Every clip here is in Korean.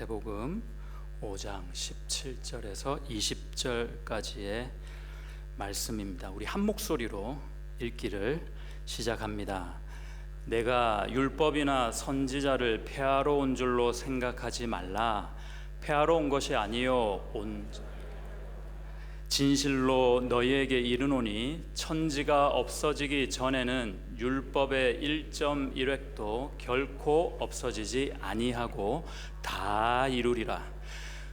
마태복음 5장 17절에서 20절까지의 말씀입니다. 우리 한 목소리로 읽기를 시작합니다. 내가 율법이나 선지자를 폐하러 온 줄로 생각하지 말라. 폐하러 온 것이 아니요 진실로 너희에게 이르노니 천지가 없어지기 전에는 율법의 1.1획도 결코 없어지지 아니하고 다 이루리라.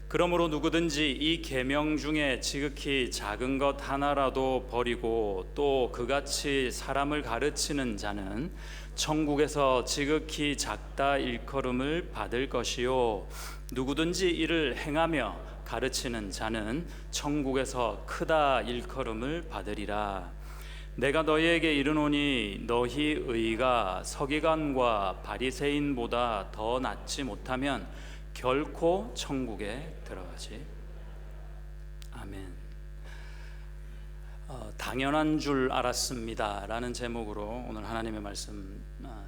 그러므로 누구든지 이 계명 중에 지극히 작은 것 하나라도 버리고 또 그같이 사람을 가르치는 자는 천국에서 지극히 작다 일컬음을 받을 것이요 누구든지 이를 행하며 가르치는 자는 천국에서 크다 일컬음을 받으리라. 내가 너희에게 이르노니 너희 의가 서기관과 바리새인보다 더 낫지 못하면 결코 천국에 들어가지. 아멘. 당연한 줄 알았습니다 라는 제목으로 오늘 하나님의 말씀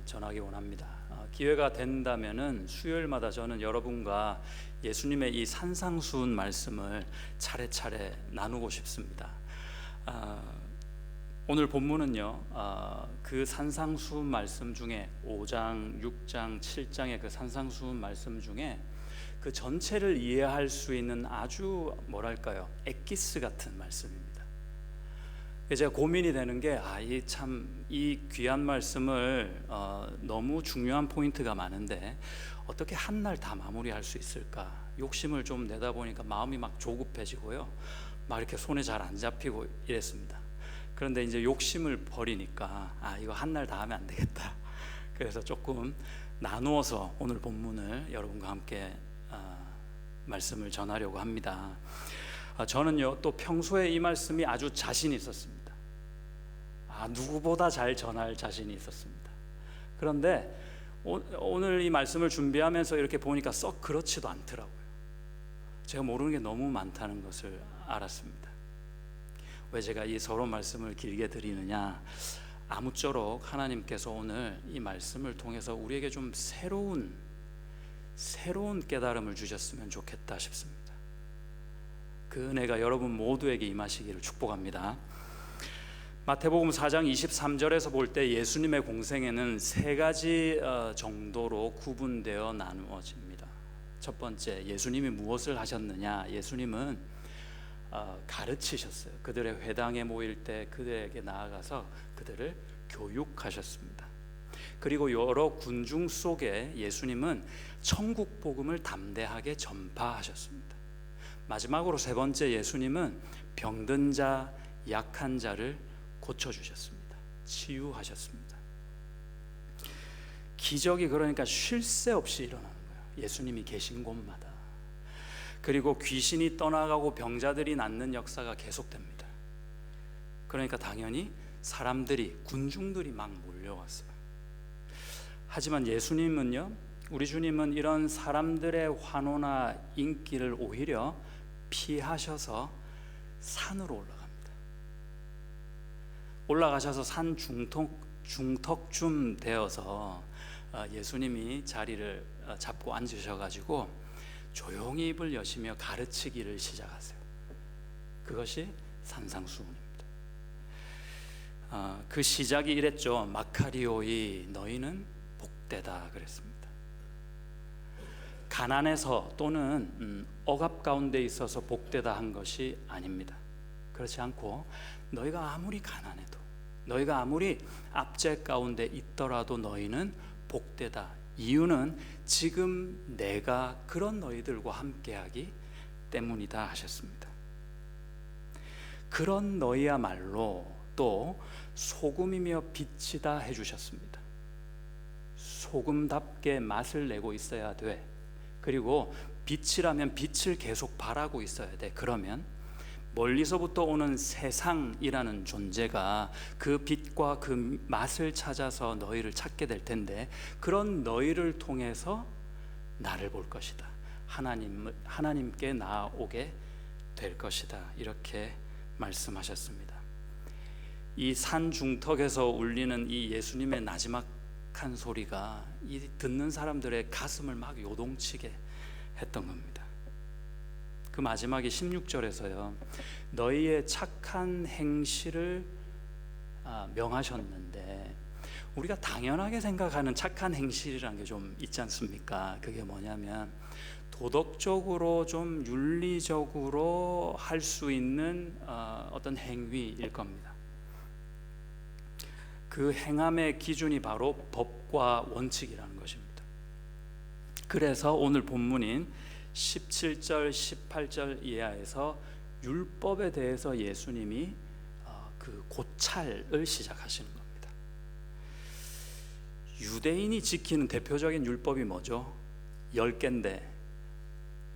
전하기 원합니다. 기회가 된다면은 수요일마다 저는 여러분과 예수님의 이 산상수훈 말씀을 차례차례 나누고 싶습니다. 오늘 본문은요, 그 산상수훈 말씀 중에 5장, 6장, 7장의 그 산상수훈 말씀 중에 그 전체를 이해할 수 있는 아주 뭐랄까요, 엑기스 같은 말씀입니다. 제가 고민이 되는 게 이 귀한 말씀을 너무 중요한 포인트가 많은데 어떻게 한 날 다 마무리할 수 있을까? 욕심을 좀 내다 보니까 마음이 막 조급해지고요, 막 이렇게 손에 잘 안 잡히고 이랬습니다. 그런데 이제 욕심을 버리니까 이거 한 날 다 하면 안 되겠다. 그래서 조금 나누어서 오늘 본문을 여러분과 함께 말씀을 전하려고 합니다. 저는요, 또 평소에 이 말씀이 아주 자신이 있었습니다. 누구보다 잘 전할 자신이 있었습니다. 그런데 오늘 이 말씀을 준비하면서 이렇게 보니까 썩 그렇지도 않더라고요. 제가 모르는 게 너무 많다는 것을 알았습니다. 왜 제가 이 서론 말씀을 길게 드리느냐, 아무쪼록 하나님께서 오늘 이 말씀을 통해서 우리에게 좀 새로운 깨달음을 주셨으면 좋겠다 싶습니다. 그 은혜가 여러분 모두에게 임하시기를 축복합니다. 마태복음 4장 23절에서 볼 때 예수님의 공생애는 세 가지 정도로 구분되어 나누어집니다. 첫 번째, 예수님이 무엇을 하셨느냐? 예수님은 가르치셨어요. 그들의 회당에 모일 때 그들에게 나아가서 그들을 교육하셨습니다. 그리고 여러 군중 속에 예수님은 천국 복음을 담대하게 전파하셨습니다. 마지막으로 세 번째, 예수님은 병든 자, 약한 자를 고쳐주셨습니다. 치유하셨습니다. 기적이 그러니까 쉴 새 없이 일어나는 거예요. 예수님이 계신 곳마다. 그리고 귀신이 떠나가고 병자들이 낫는 역사가 계속됩니다. 그러니까 당연히 군중들이 막 몰려왔어요. 하지만 예수님은요, 우리 주님은 이런 사람들의 환호나 인기를 오히려 피하셔서 산으로 올라가셔서 산 중턱쯤 되어서 예수님이 자리를 잡고 앉으셔가지고 조용히 입을 여시며 가르치기를 시작하세요. 그것이 산상수훈입니다. 그 시작이 이랬죠. 마카리오이 너희는 복되다 그랬습니다. 가난해서 또는 억압 가운데 있어서 복되다 한 것이 아닙니다. 그렇지 않고 너희가 아무리 가난해도, 너희가 아무리 압제 가운데 있더라도 너희는 복되다. 이유는 지금 내가 그런 너희들과 함께하기 때문이다 하셨습니다. 그런 너희야말로 또 소금이며 빛이다 해주셨습니다. 소금답게 맛을 내고 있어야 돼. 그리고 빛이라면 빛을 계속 발하고 있어야 돼. 그러면 멀리서부터 오는 세상이라는 존재가 그 빛과 그 맛을 찾아서 너희를 찾게 될 텐데, 그런 너희를 통해서 나를 볼 것이다. 하나님께 나아오게 될 것이다. 이렇게 말씀하셨습니다. 이 산 중턱에서 울리는 이 예수님의 나지막한 소리가 이 듣는 사람들의 가슴을 막 요동치게 했던 겁니다. 그 마지막에 16절에서요, 너희의 착한 행실을 명하셨는데, 우리가 당연하게 생각하는 착한 행실이라는 게 좀 있지 않습니까? 그게 뭐냐면 도덕적으로 좀 윤리적으로 할 수 있는 어떤 행위일 겁니다. 그 행함의 기준이 바로 법과 원칙이라는 것입니다. 그래서 오늘 본문인 17절, 18절 이하에서 율법에 대해서 예수님이 그 고찰을 시작하시는 겁니다. 유대인이 지키는 대표적인 율법이 뭐죠? 10개인데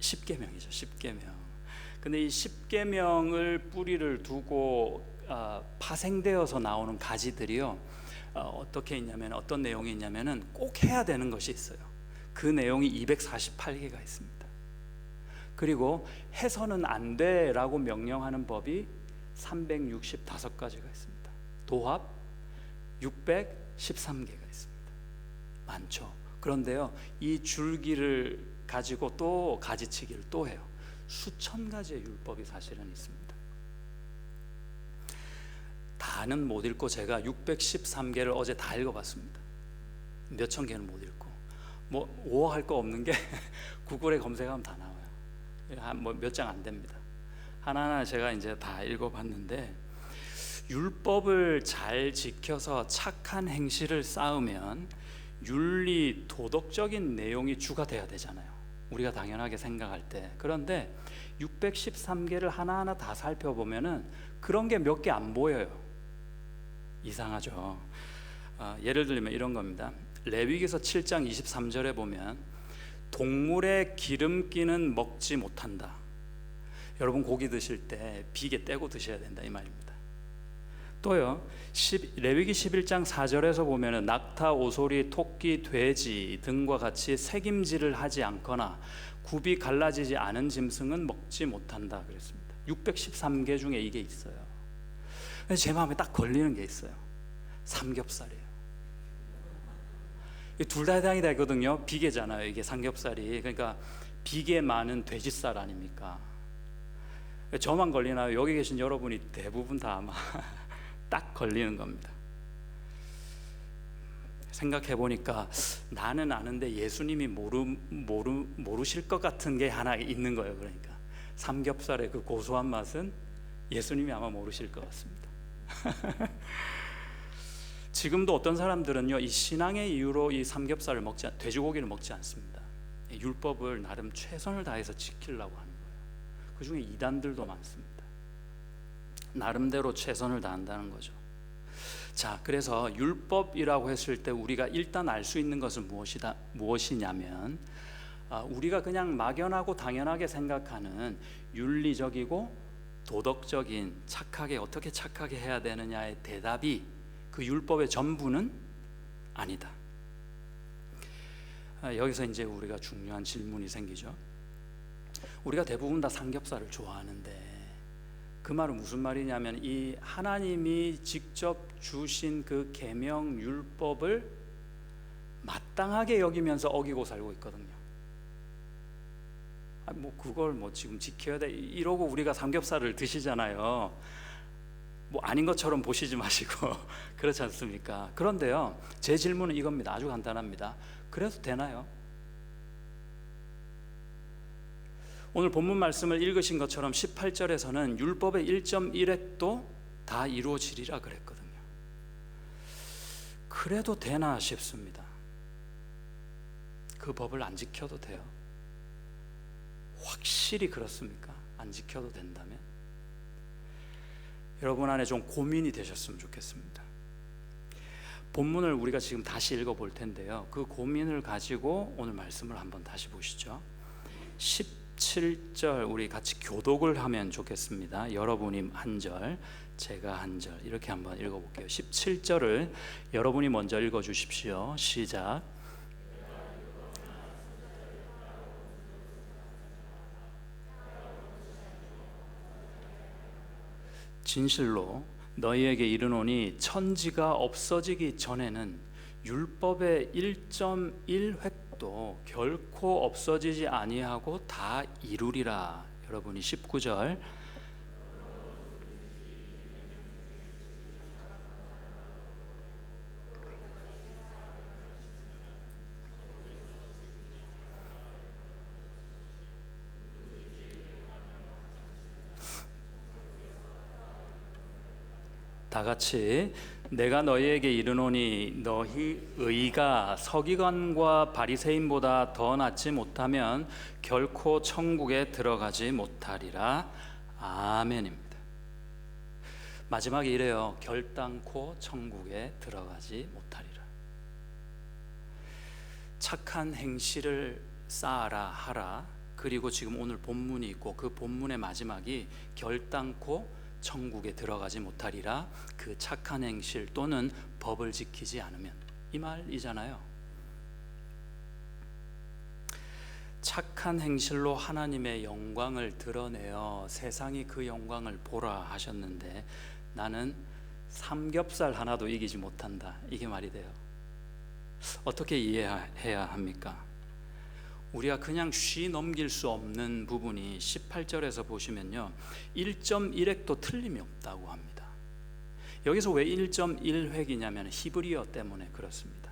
10계명이죠. 10계명. 근데 이 10계명을 뿌리를 두고 파생되어서 나오는 가지들이요, 어떻게 있냐면, 어떤 내용이 있냐면은 꼭 해야 되는 것이 있어요. 그 내용이 248개가 있습니다. 그리고 해서는 안 돼라고 명령하는 법이 365가지가 있습니다. 도합 613개가 있습니다. 많죠. 그런데요, 이 줄기를 가지고 또 가지치기를 또 해요. 수천 가지의 율법이 사실은 있습니다. 다는 못 읽고 제가 613개를 어제 다 읽어봤습니다. 몇천 개는 못 읽고, 뭐 오할 거 없는 게 구글에 검색하면 다 나와요. 몇 장 안 됩니다. 하나하나 제가 이제 다 읽어봤는데, 율법을 잘 지켜서 착한 행실을 쌓으면 윤리, 도덕적인 내용이 주가 돼야 되잖아요. 우리가 당연하게 생각할 때. 그런데 613개를 하나하나 다 살펴보면은 그런 게 몇 개 안 보여요. 이상하죠. 예를 들면 이런 겁니다. 레위기서 7장 23절에 보면 동물의 기름기는 먹지 못한다. 여러분 고기 드실 때 비계 떼고 드셔야 된다 이 말입니다. 또요, 레위기 11장 4절에서 보면은 낙타, 오소리, 토끼, 돼지 등과 같이 새김질을 하지 않거나 굽이 갈라지지 않은 짐승은 먹지 못한다 그랬습니다. 613개 중에 이게 있어요. 근데 제 마음에 딱 걸리는 게 있어요. 삼겹살이에요. 둘 다 해당이 되거든요. 비계잖아요. 이게 삼겹살이. 그러니까 비계 많은 돼지살 아닙니까? 저만 걸리나요? 여기 계신 여러분이 대부분 다 아마 딱 걸리는 겁니다. 생각해 보니까 나는 아는데 예수님이 모르실 것 같은 게 하나 있는 거예요. 그러니까 삼겹살의 그 고소한 맛은 예수님이 아마 모르실 것 같습니다. 지금도 어떤 사람들은요, 이 신앙의 이유로 이 삼겹살을 돼지고기를 먹지 않습니다. 율법을 나름 최선을 다해서 지키려고 하는 거예요. 그 중에 이단들도 많습니다. 나름대로 최선을 다한다는 거죠. 자, 그래서 율법이라고 했을 때 우리가 일단 알 수 있는 것은 무엇이냐면, 우리가 그냥 막연하고 당연하게 생각하는 윤리적이고 도덕적인 어떻게 착하게 해야 되느냐의 대답이 그 율법의 전부는 아니다. 여기서 이제 우리가 중요한 질문이 생기죠. 우리가 대부분 다 삼겹살을 좋아하는데 그 말은 무슨 말이냐면, 이 하나님이 직접 주신 그 계명 율법을 마땅하게 여기면서 어기고 살고 있거든요. 그걸 지금 지켜야 돼 이러고 우리가 삼겹살을 드시잖아요. 아닌 것처럼 보시지 마시고 그렇지 않습니까? 그런데요, 제 질문은 이겁니다. 아주 간단합니다. 그래도 되나요? 오늘 본문 말씀을 읽으신 것처럼 18절에서는 율법의 1.1획도 다 이루어지리라 그랬거든요. 그래도 되나 싶습니다. 그 법을 안 지켜도 돼요? 확실히 그렇습니까? 안 지켜도 된다면? 여러분 안에 좀 고민이 되셨으면 좋겠습니다. 본문을 우리가 지금 다시 읽어볼 텐데요, 그 고민을 가지고 오늘 말씀을 한번 다시 보시죠. 17절 우리 같이 교독을 하면 좋겠습니다. 여러분이 한 절, 제가 한 절 이렇게 한번 읽어볼게요. 17절을 여러분이 먼저 읽어주십시오. 시작. 진실로 너희에게 이르노니 천지가 없어지기 전에는 율법의 1.1획 것도 결코 없어지지 아니하고 다 이루리라. 여러분이 19절 다 같이 내가 너희에게 이르노니 너희 의가 서기관과 바리새인보다 더 낫지 못하면 결코 천국에 들어가지 못하리라. 아멘입니다. 마지막에 이래요. 결단코 천국에 들어가지 못하리라. 착한 행실을 쌓아라 하라. 그리고 지금 오늘 본문이 있고 그 본문의 마지막이 결단코 천국에 들어가지 못하리라. 그 착한 행실 또는 법을 지키지 않으면, 이 말이잖아요. 착한 행실로 하나님의 영광을 드러내어 세상이 그 영광을 보라 하셨는데 나는 삼겹살 하나도 이기지 못한다, 이게 말이 돼요. 어떻게 이해해야 합니까? 우리가 그냥 쉬 넘길 수 없는 부분이 18절에서 보시면요, 1.1획도 틀림이 없다고 합니다. 여기서 왜 1.1획이냐면 히브리어 때문에 그렇습니다.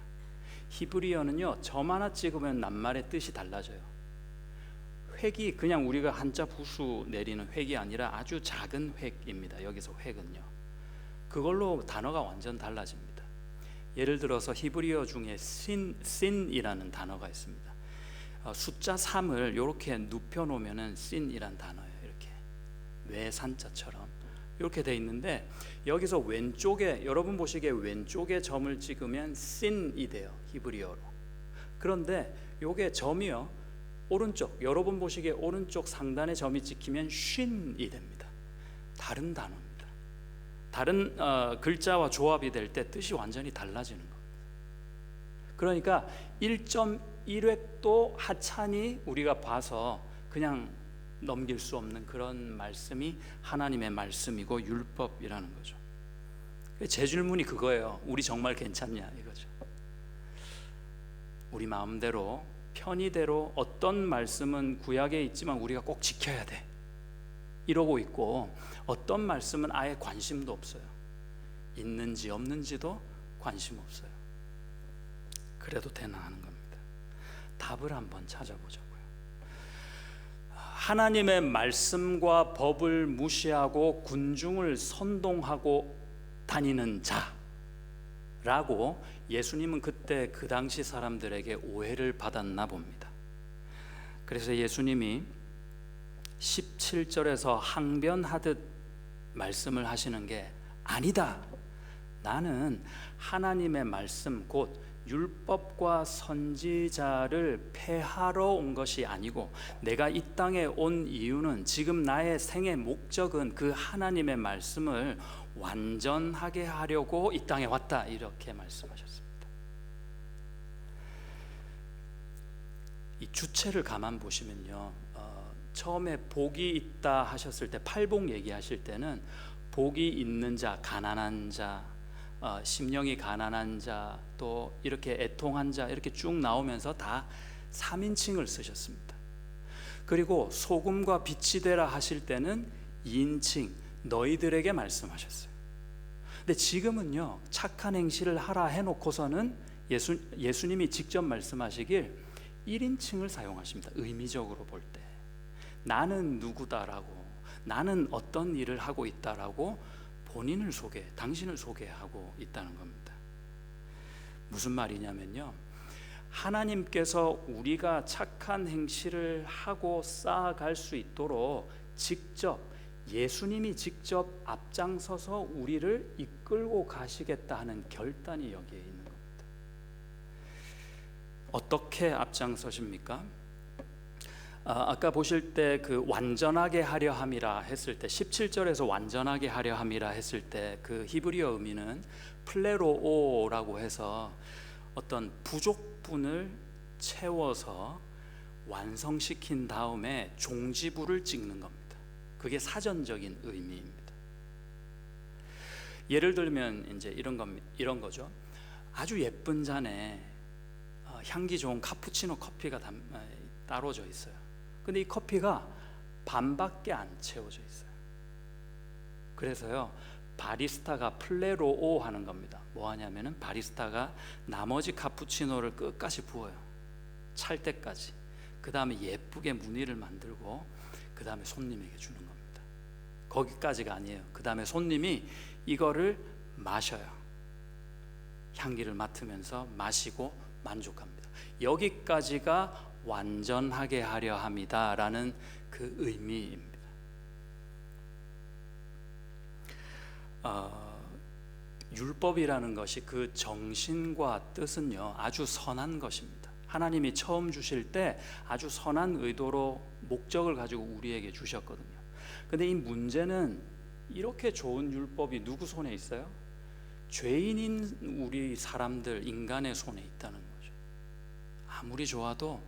히브리어는요, 점 하나 찍으면 낱말의 뜻이 달라져요. 획이 그냥 우리가 한자 부수 내리는 획이 아니라 아주 작은 획입니다. 여기서 획은요, 그걸로 단어가 완전 달라집니다. 예를 들어서 히브리어 중에 신이라는 단어가 있습니다. 숫자 3을 이렇게 눕혀 놓으면은 신이란 단어예요. 이렇게 외산자처럼 이렇게 돼 있는데 여기서 왼쪽에, 여러분 보시기에 왼쪽에 점을 찍으면 신이 돼요, 히브리어로. 그런데 요게 점이요, 오른쪽, 여러분 보시기에 오른쪽 상단에 점이 찍히면 쉰이 됩니다. 다른 단어입니다. 다른 글자와 조합이 될 때 뜻이 완전히 달라지는 겁니다. 그러니까 1.1획도 하찮이 우리가 봐서 그냥 넘길 수 없는 그런 말씀이 하나님의 말씀이고 율법이라는 거죠. 제 질문이 그거예요. 우리 정말 괜찮냐 이거죠. 우리 마음대로 편의대로 어떤 말씀은 구약에 있지만 우리가 꼭 지켜야 돼 이러고 있고, 어떤 말씀은 아예 관심도 없어요. 있는지 없는지도 관심 없어요. 그래도 되나 하는 겁니다. 답을 한번 찾아보자고요. 하나님의 말씀과 법을 무시하고 군중을 선동하고 다니는 자라고 예수님은 그때 그 당시 사람들에게 오해를 받았나 봅니다. 그래서 예수님이 17절에서 항변하듯 말씀을 하시는 게, 아니다, 나는 하나님의 말씀 곧 율법과 선지자를 폐하러 온 것이 아니고 내가 이 땅에 온 이유는, 지금 나의 생의 목적은 그 하나님의 말씀을 완전하게 하려고 이 땅에 왔다, 이렇게 말씀하셨습니다. 이 주체를 가만 보시면요, 처음에 복이 있다 하셨을 때, 팔복 얘기하실 때는 복이 있는 자, 가난한 자, 심령이 가난한 자, 또 이렇게 애통한 자, 이렇게 쭉 나오면서 다 3인칭을 쓰셨습니다. 그리고 소금과 빛이 되라 하실 때는 2인칭 너희들에게 말씀하셨어요. 근데 지금은요, 착한 행실을 하라 해놓고서는 예수님이 직접 말씀하시길 1인칭을 사용하십니다. 의미적으로 볼 때 나는 누구다라고, 나는 어떤 일을 하고 있다라고 본인을 당신을 소개하고 있다는 겁니다. 무슨 말이냐면요, 하나님께서 우리가 착한 행실을 하고 쌓아갈 수 있도록 예수님이 직접 앞장서서 우리를 이끌고 가시겠다 하는 결단이 여기에 있는 겁니다. 어떻게 앞장서십니까? 아까 보실 때 그 완전하게 하려 함이라 했을 때, 17절에서 완전하게 하려 함이라 했을 때 그 히브리어 의미는 플레로오라고 해서 어떤 부족분을 채워서 완성시킨 다음에 종지부를 찍는 겁니다. 그게 사전적인 의미입니다. 예를 들면 이제 이런 거죠. 아주 예쁜 잔에 향기 좋은 카푸치노 커피가 따로져 있어요. 근데 이 커피가 반밖에 안 채워져 있어요. 그래서요, 바리스타가 플레로오 하는 겁니다. 뭐 하냐면은 바리스타가 나머지 카푸치노를 끝까지 부어요. 찰 때까지. 그 다음에 예쁘게 무늬를 만들고 그 다음에 손님에게 주는 겁니다. 거기까지가 아니에요. 그 다음에 손님이 이거를 마셔요. 향기를 맡으면서 마시고 만족합니다. 여기까지가 완전하게 하려 함이다 라는 그 의미입니다. 율법이라는 것이 그 정신과 뜻은요, 아주 선한 것입니다. 하나님이 처음 주실 때 아주 선한 의도로 목적을 가지고 우리에게 주셨거든요. 근데 이 문제는 이렇게 좋은 율법이 누구 손에 있어요? 죄인인 우리 사람들, 인간의 손에 있다는 거죠. 아무리 좋아도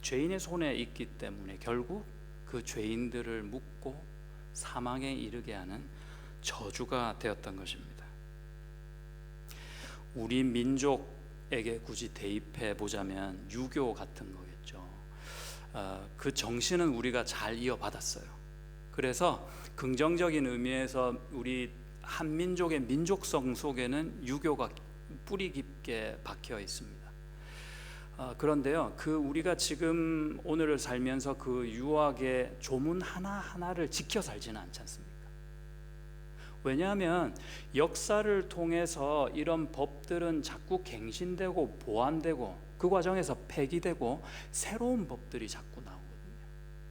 죄인의 손에 있기 때문에 결국 그 죄인들을 묶고 사망에 이르게 하는 저주가 되었던 것입니다. 우리 민족에게 굳이 대입해 보자면 유교 같은 거겠죠. 그 정신은 우리가 잘 이어받았어요. 그래서 긍정적인 의미에서 우리 한민족의 민족성 속에는 유교가 뿌리 깊게 박혀 있습니다. 그런데요, 그 우리가 지금 오늘을 살면서 그 유학의 조문 하나하나를 지켜 살지는 않지 않습니까? 왜냐하면 역사를 통해서 이런 법들은 자꾸 갱신되고 보완되고 그 과정에서 폐기되고 새로운 법들이 자꾸 나오거든요.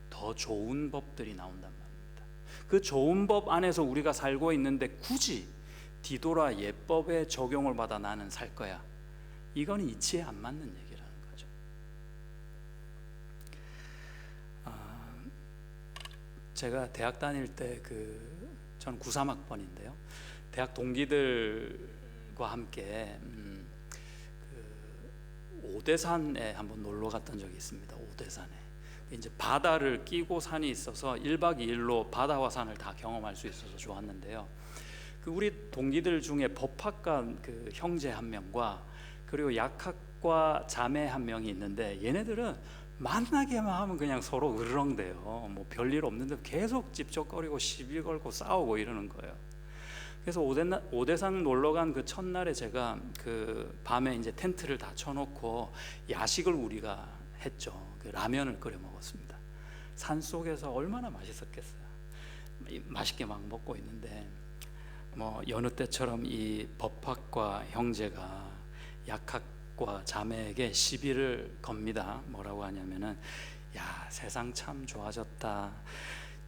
더 좋은 법들이 나온단 말입니다. 그 좋은 법 안에서 우리가 살고 있는데 굳이 뒤돌아 옛법에 적용을 받아 나는 살 거야, 이건 이치에 안 맞는 얘기라는 거죠. 제가 대학 다닐 때 저는 93학번인데요. 대학 동기들과 함께 오대산에 한번 놀러 갔던 적이 있습니다. 오대산에 이제 바다를 끼고 산이 있어서 1박 2일로 바다와 산을 다 경험할 수 있어서 좋았는데요. 우리 동기들 중에 법학과 형제 한 명과 그리고 약학과 자매 한 명이 있는데 얘네들은 만나기만 하면 그냥 서로 으르렁대요. 뭐 별일 없는데 계속 찝쩍거리고 시비 걸고 싸우고 이러는 거예요. 그래서 오대산 놀러 간 그 첫날에 제가 그 밤에 이제 텐트를 다 쳐놓고 야식을 우리가 했죠. 라면을 끓여 먹었습니다. 산 속에서 얼마나 맛있었겠어요. 맛있게 막 먹고 있는데 뭐 여느 때처럼 이 법학과 형제가 약학과 자매에게 시비를 겁니다. 뭐라고 하냐면은, 야, 세상 참 좋아졌다.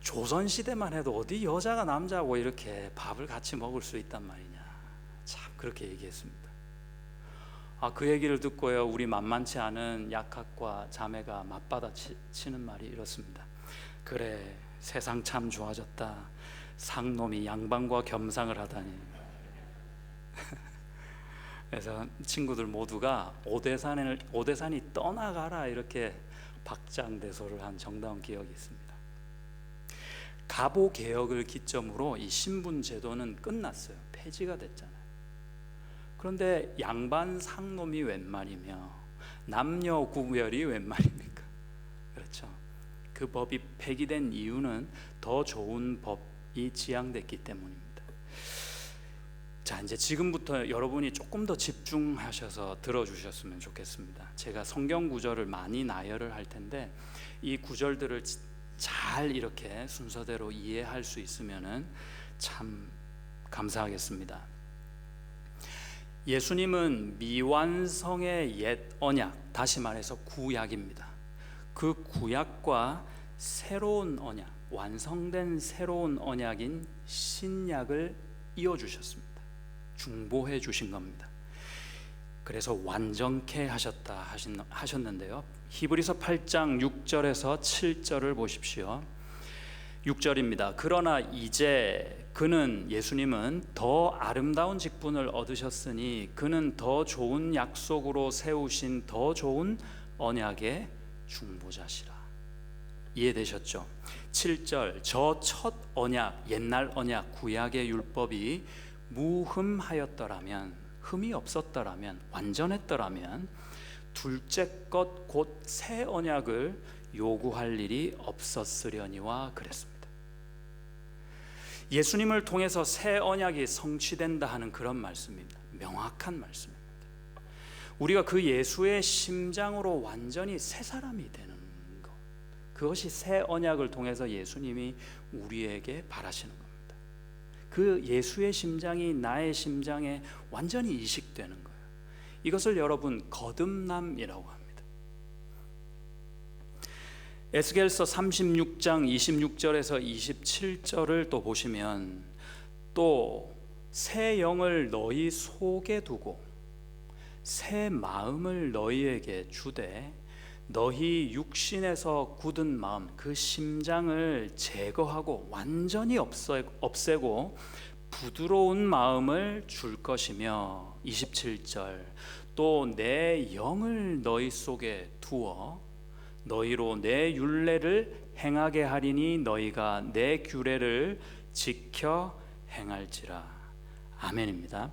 조선시대만 해도 어디 여자가 남자하고 이렇게 밥을 같이 먹을 수 있단 말이냐. 참 그렇게 얘기했습니다. 그 얘기를 듣고요, 우리 만만치 않은 약학과 자매가 맞받아치는 말이 이렇습니다. 그래, 세상 참 좋아졌다. 상놈이 양반과 겸상을 하다니. 그래서 친구들 모두가 오대산이 떠나가라 이렇게 박장대소를 한 정다운 기억이 있습니다. 갑오 개혁을 기점으로 이 신분 제도는 끝났어요. 폐지가 됐잖아요. 그런데 양반 상놈이 웬 말이며 남녀 구별이 웬 말입니까? 그렇죠. 그 법이 폐기된 이유는 더 좋은 법이 지향됐기 때문입니다. 자, 이제 지금부터 여러분이 조금 더 집중하셔서 들어주셨으면 좋겠습니다. 제가 성경 구절을 많이 나열을 할 텐데 이 구절들을 잘 이렇게 순서대로 이해할 수 있으면은 참 감사하겠습니다. 예수님은 미완성의 옛 언약, 다시 말해서 구약입니다. 그 구약과 새로운 언약, 완성된 새로운 언약인 신약을 이어주셨습니다. 중보해 주신 겁니다. 그래서 완전케 하셨는데요. 히브리서 8장 6절에서 7절을 보십시오. 6절입니다. 그러나 이제 그는, 예수님은 더 아름다운 직분을 얻으셨으니 그는 더 좋은 약속으로 세우신 더 좋은 언약의 중보자시라. 이해되셨죠? 7절, 저 첫 언약, 옛날 언약, 구약의 율법이 무흠하였더라면, 흠이 없었더라면, 완전했더라면 둘째 것 곧 새 언약을 요구할 일이 없었으려니와 그랬습니다. 예수님을 통해서 새 언약이 성취된다 하는 그런 말씀입니다. 명확한 말씀입니다. 우리가 그 예수의 심장으로 완전히 새 사람이 되는 것, 그것이 새 언약을 통해서 예수님이 우리에게 바라시는 겁니다. 그 예수의 심장이 나의 심장에 완전히 이식되는 거예요. 이것을 여러분 거듭남이라고 합니다. 에스겔서 36장 26절에서 27절을 또 보시면, 또 새 영을 너희 속에 두고 새 마음을 너희에게 주되 너희 육신에서 굳은 마음, 그 심장을 제거하고 완전히 없애고 부드러운 마음을 줄 것이며, 27절, 또 내 영을 너희 속에 두어 너희로 내 율례를 행하게 하리니 너희가 내 규례를 지켜 행할지라. 아멘입니다.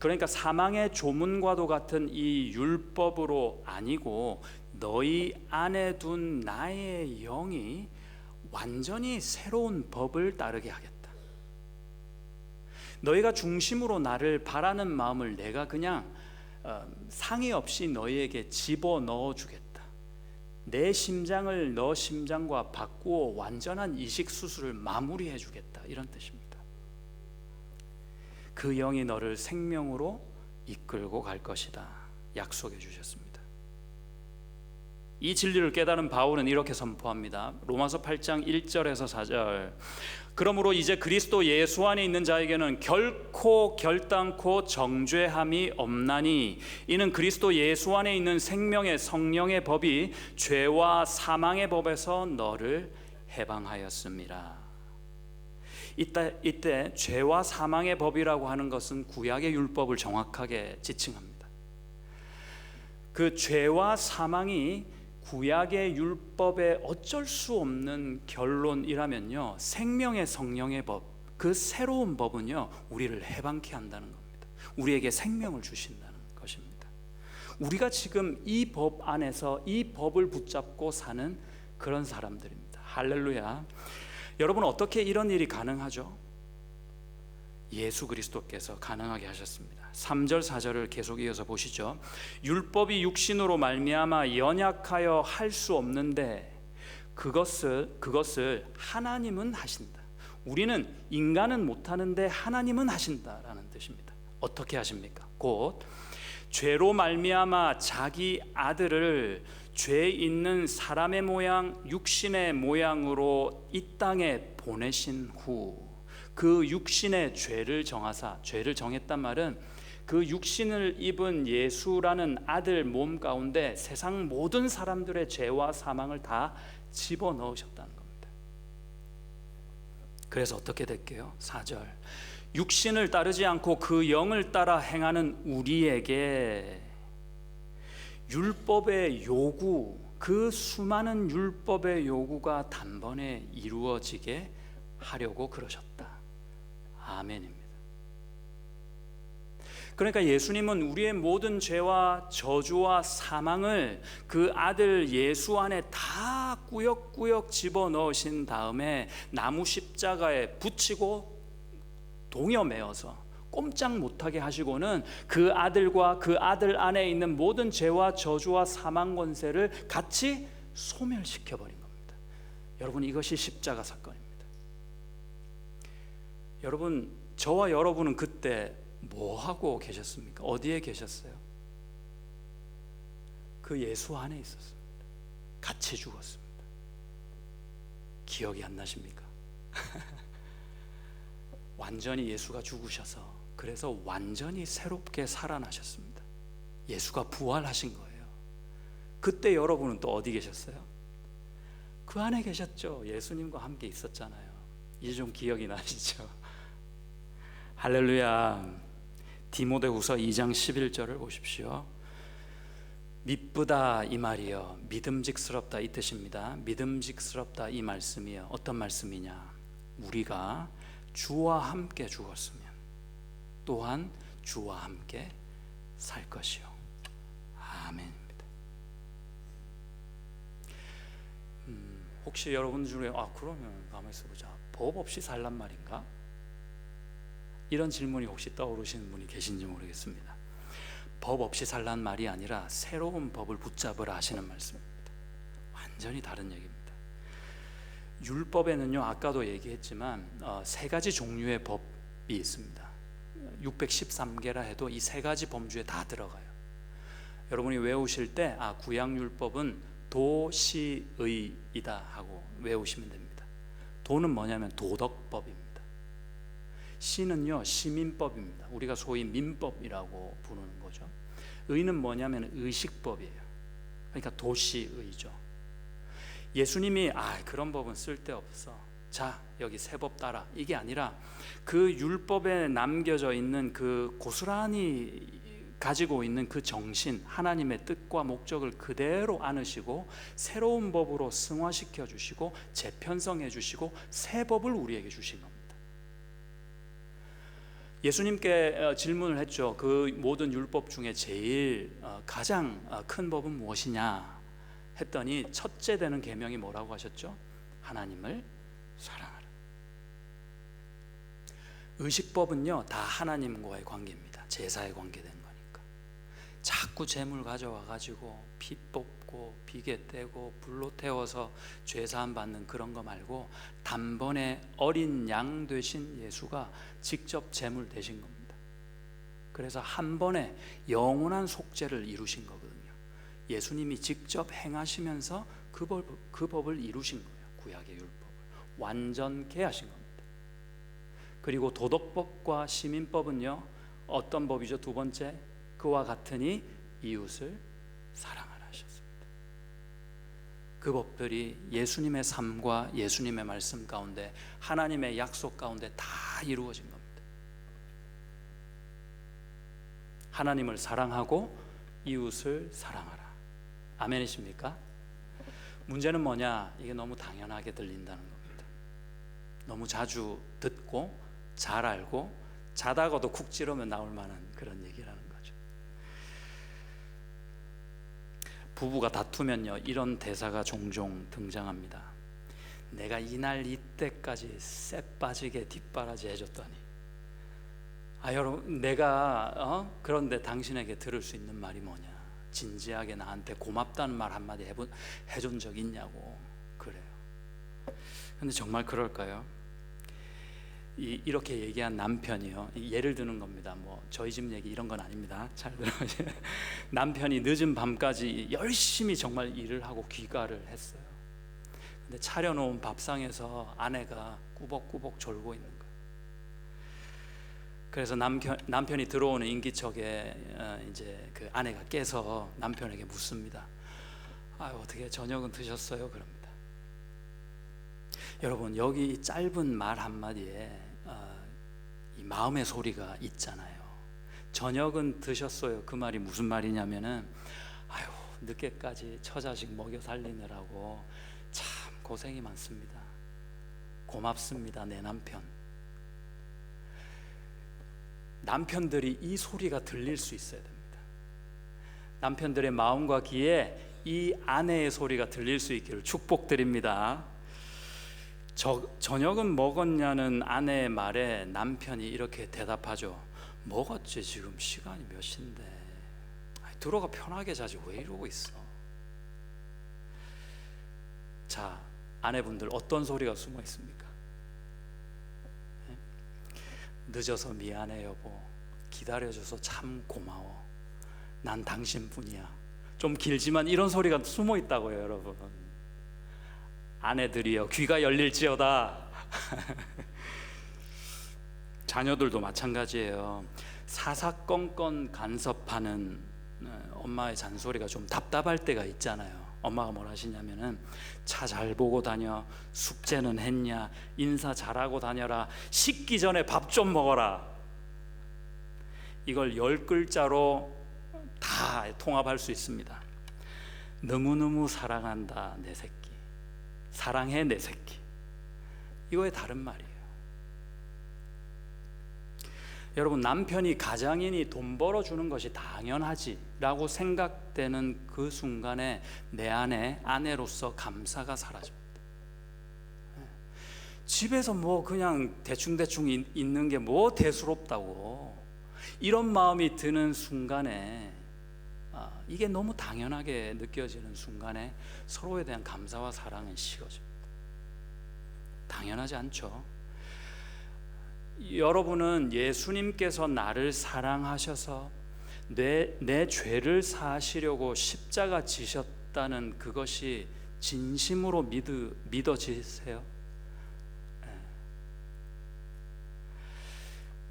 그러니까 사망의 조문과도 같은 이 율법으로 아니고 너희 안에 둔 나의 영이 완전히 새로운 법을 따르게 하겠다. 너희가 중심으로 나를 바라는 마음을 내가 그냥 상의 없이 너희에게 집어넣어 주겠다. 내 심장을 너 심장과 바꾸어 완전한 이식 수술을 마무리해 주겠다, 이런 뜻입니다. 그 영이 너를 생명으로 이끌고 갈 것이다 약속해 주셨습니다. 이 진리를 깨달은 바울은 이렇게 선포합니다. 로마서 8장 1절에서 4절, 그러므로 이제 그리스도 예수 안에 있는 자에게는 결코 결단코 정죄함이 없나니 이는 그리스도 예수 안에 있는 생명의 성령의 법이 죄와 사망의 법에서 너를 해방하였습니다. 이때 죄와 사망의 법이라고 하는 것은 구약의 율법을 정확하게 지칭합니다. 그 죄와 사망이 구약의 율법에 어쩔 수 없는 결론이라면요, 생명의 성령의 법, 그 새로운 법은요 우리를 해방케 한다는 겁니다. 우리에게 생명을 주신다는 것입니다. 우리가 지금 이 법 안에서 이 법을 붙잡고 사는 그런 사람들입니다. 할렐루야. 여러분, 어떻게 이런 일이 가능하죠? 예수 그리스도께서 가능하게 하셨습니다. 3절 4절을 계속 이어서 보시죠. 율법이 육신으로 말미암아 연약하여 할 수 없는데 그것을 하나님은 하신다. 우리는 인간은 못하는데 하나님은 하신다라는 뜻입니다. 어떻게 하십니까? 곧 죄로 말미암아 자기 아들을 죄 있는 사람의 모양, 육신의 모양으로 이 땅에 보내신 후 그 육신의 죄를 정하사, 죄를 정했단 말은 그 육신을 입은 예수라는 아들 몸 가운데 세상 모든 사람들의 죄와 사망을 다 집어넣으셨다는 겁니다. 그래서 어떻게 될게요? 4절, 육신을 따르지 않고 그 영을 따라 행하는 우리에게 율법의 요구, 그 수많은 율법의 요구가 단번에 이루어지게 하려고 그러셨다. 아멘입니다. 그러니까 예수님은 우리의 모든 죄와 저주와 사망을 그 아들 예수 안에 다 꾸역꾸역 집어넣으신 다음에 나무 십자가에 붙이고 동여매어서 꼼짝 못하게 하시고는 그 아들과 그 아들 안에 있는 모든 죄와 저주와 사망 권세를 같이 소멸시켜버린 겁니다. 여러분, 이것이 십자가 사건입니다. 여러분, 저와 여러분은 그때 뭐 하고 계셨습니까? 어디에 계셨어요? 그 예수 안에 있었습니다. 같이 죽었습니다. 기억이 안 나십니까? 완전히 예수가 죽으셔서, 그래서 완전히 새롭게 살아나셨습니다. 예수가 부활하신 거예요. 그때 여러분은 또 어디 계셨어요? 그 안에 계셨죠. 예수님과 함께 있었잖아요. 이제 좀 기억이 나시죠? 할렐루야. 디모데후서 2장 11절을 보십시오. 미쁘다 이 말이요, 믿음직스럽다 이 뜻입니다. 믿음직스럽다 이 말씀이요, 어떤 말씀이냐? 우리가 주와 함께 죽었으면 또한 주와 함께 살 것이요. 아멘입니다. 혹시 여러분 중에 그러면 가만히 있어보자, 법 없이 살란 말인가? 이런 질문이 혹시 떠오르시는 분이 계신지 모르겠습니다. 법 없이 살란 말이 아니라 새로운 법을 붙잡으라 하시는 말씀입니다. 완전히 다른 얘기입니다. 율법에는요, 아까도 얘기했지만 세 가지 종류의 법이 있습니다. 613개라 해도 이 세 가지 범주에 다 들어가요. 여러분이 외우실 때 구약율법은 도시의이다 하고 외우시면 됩니다. 도는 뭐냐면 도덕법입니다. 시는요, 시민법입니다. 우리가 소위 민법이라고 부르는 거죠. 의는 뭐냐면 의식법이에요. 그러니까 도시의죠. 예수님이 그런 법은 쓸데없어, 자 여기 새 법 따라, 이게 아니라 그 율법에 남겨져 있는 그 고스란히 가지고 있는 그 정신, 하나님의 뜻과 목적을 그대로 안으시고 새로운 법으로 승화시켜 주시고 재편성해 주시고 새 법을 우리에게 주신 겁니다. 예수님께 질문을 했죠. 그 모든 율법 중에 제일 가장 큰 법은 무엇이냐 했더니 첫째 되는 계명이 뭐라고 하셨죠? 하나님을 사랑하라. 의식법은요, 다 하나님과의 관계입니다. 제사에 관계된 거니까. 자꾸 재물 가져와 가지고 피 뽑고 비계 떼고 불로 태워서 죄사함 받는 그런 거 말고 단번에 어린 양 되신 예수가 직접 재물 되신 겁니다. 그래서 한 번에 영원한 속죄를 이루신 거거든요. 예수님이 직접 행하시면서 그 법을 이루신 거예요. 구약의 율법을 완전케 하신 겁니다. 그리고 도덕법과 시민법은요, 어떤 법이죠? 두 번째, 그와 같으니 이웃을 사랑하라 하셨습니다. 그 법들이 예수님의 삶과 예수님의 말씀 가운데, 하나님의 약속 가운데 다 이루어진 겁니다. 하나님을 사랑하고 이웃을 사랑하라. 아멘이십니까? 문제는 뭐냐? 이게 너무 당연하게 들린다는 겁니다. 너무 자주 듣고 잘 알고 자다가도 쿡 찌르면 나올 만한 그런 얘기라는 거죠. 부부가 다투면요, 이런 대사가 종종 등장합니다. 내가 이날 이때까지 쎄 빠지게 뒷바라지 해줬더니, 여러분, 내가 그런데 당신에게 들을 수 있는 말이 뭐냐? 진지하게 나한테 고맙다는 말 한마디 해준 적 있냐고. 그래요. 근데 정말 그럴까요? 이렇게 얘기한 남편이요, 예를 드는 겁니다. 저희 집 얘기 이런 건 아닙니다. 잘 들어보세요. 남편이 늦은 밤까지 열심히 정말 일을 하고 귀가를 했어요. 근데 차려놓은 밥상에서 아내가 꾸벅꾸벅 졸고 있는 거예요. 그래서 남편이 들어오는 인기척에 이제 그 아내가 깨서 남편에게 묻습니다. 어떻게 저녁은 드셨어요? 그럽니다. 여러분, 여기 짧은 말 한마디에 이 마음의 소리가 있잖아요. 저녁은 드셨어요. 그 말이 무슨 말이냐면은, 늦게까지 처자식 먹여 살리느라고 참 고생이 많습니다. 고맙습니다, 내 남편. 남편들이 이 소리가 들릴 수 있어야 됩니다. 남편들의 마음과 귀에 이 아내의 소리가 들릴 수 있기를 축복드립니다. 저녁은 먹었냐는 아내의 말에 남편이 이렇게 대답하죠. 먹었지, 지금 시간이 몇 시인데. 들어가 편하게 자지 왜 이러고 있어. 자, 아내분들 어떤 소리가 숨어 있습니까? 늦어서 미안해 여보, 기다려줘서 참 고마워, 난 당신뿐이야. 좀 길지만 이런 소리가 숨어 있다고요, 여러분. 아내들이여, 귀가 열릴지어다. 자녀들도 마찬가지예요. 사사건건 간섭하는 엄마의 잔소리가 좀 답답할 때가 있잖아요. 엄마가 뭘 하시냐면은, 차 잘 보고 다녀, 숙제는 했냐, 인사 잘하고 다녀라, 식기 전에 밥 좀 먹어라. 이걸 10글자로 다 통합할 수 있습니다. 너무너무 사랑한다 내 새끼, 사랑해 내 새끼. 이거의 다른 말이에요. 여러분, 남편이 가장이니 돈 벌어주는 것이 당연하지라고 생각되는 그 순간에 내 안에 아내로서 감사가 사라집니다. 집에서 뭐 그냥 대충대충 있는 게 뭐 대수롭다고, 이런 마음이 드는 순간에, 이게 너무 당연하게 느껴지는 순간에 서로에 대한 감사와 사랑은 식어집니다. 당연하지 않죠. 여러분은 예수님께서 나를 사랑하셔서 내 죄를 사하시려고 십자가 지셨다는 그것이 진심으로 믿어지세요?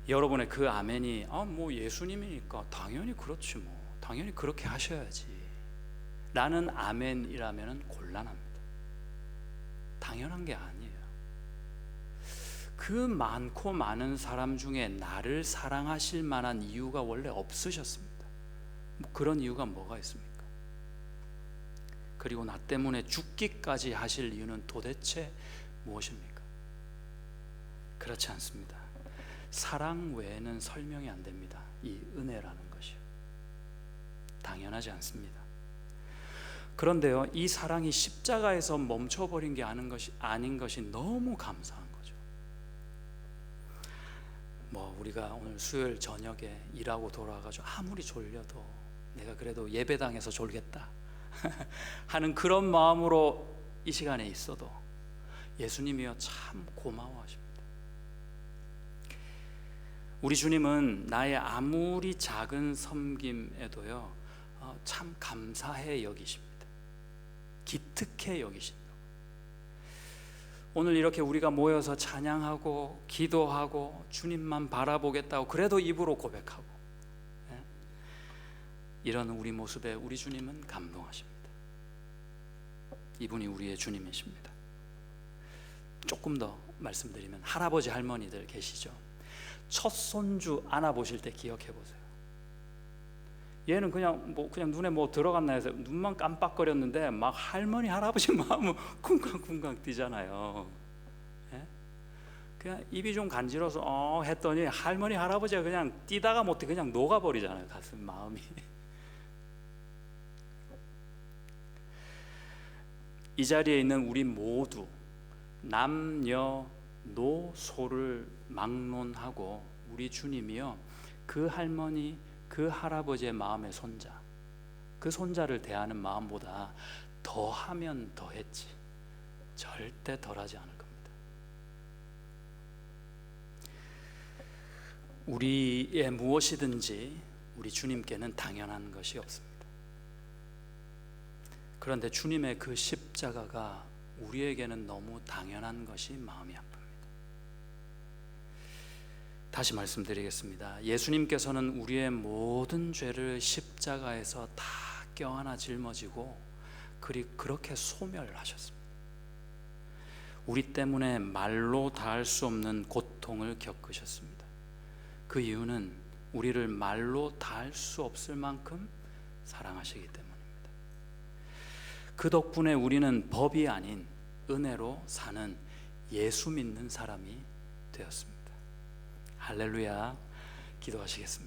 여러분의 그 아멘이 뭐 예수님이니까 당연히 그렇지, 뭐 당연히 그렇게 하셔야지 라는 아멘이라면 곤란합니다. 당연한 게 아니에요. 그 많고 많은 사람 중에 나를 사랑하실 만한 이유가 원래 없으셨습니다. 뭐 그런 이유가 뭐가 있습니까? 그리고 나 때문에 죽기까지 하실 이유는 도대체 무엇입니까? 그렇지 않습니다. 사랑 외에는 설명이 안 됩니다. 이 은혜라는 것이요. 당연하지 않습니다. 그런데요, 이 사랑이 십자가에서 멈춰버린 게 아닌 것이 너무 감사한 거죠. 뭐 우리가 오늘 수요일 저녁에 일하고 돌아와가지고 아무리 졸려도 내가 그래도 예배당에서 졸겠다 하는 그런 마음으로 이 시간에 있어도 예수님이요 참 고마워하십니다. 우리 주님은 나의 아무리 작은 섬김에도요 참 감사해 여기십니다. 기특해 여기신다. 오늘 이렇게 우리가 모여서 찬양하고 기도하고 주님만 바라보겠다고 그래도 입으로 고백하고, 이런 우리 모습에 우리 주님은 감동하십니다. 이분이 우리의 주님이십니다. 조금 더 말씀드리면, 할아버지 할머니들 계시죠? 첫 손주 안아보실 때 기억해 보세요. 얘는 그냥 눈에 뭐 들어갔나 해서 눈만 깜빡거렸는데 막 할머니 할아버지 마음은 쿵쾅쿵쾅 뛰잖아요. 예? 그냥 입이 좀 간지러서 했더니 할머니 할아버지가 그냥 뛰다가 못해 그냥 녹아버리잖아요. 가슴 마음이. 이 자리에 있는 우리 모두 남녀노소를 막론하고 우리 주님이요 그 할머니 그 할아버지의 마음의 손자, 그 손자를 대하는 마음보다 더하면 더했지 절대 덜하지 않을 겁니다. 우리의 무엇이든지 우리 주님께는 당연한 것이 없습니다. 그런데 주님의 그 십자가가 우리에게는 너무 당연한 것이 마음이 아픕니다. 다시 말씀드리겠습니다. 예수님께서는 우리의 모든 죄를 십자가에서 다 껴안아 짊어지고 그렇게 소멸하셨습니다. 우리 때문에 말로 다할 수 없는 고통을 겪으셨습니다. 그 이유는 우리를 말로 다할 수 없을 만큼 사랑하시기 때문입니다. 그 덕분에 우리는 법이 아닌 은혜로 사는 예수 믿는 사람이 되었습니다. 할렐루야. 기도하시겠습니다.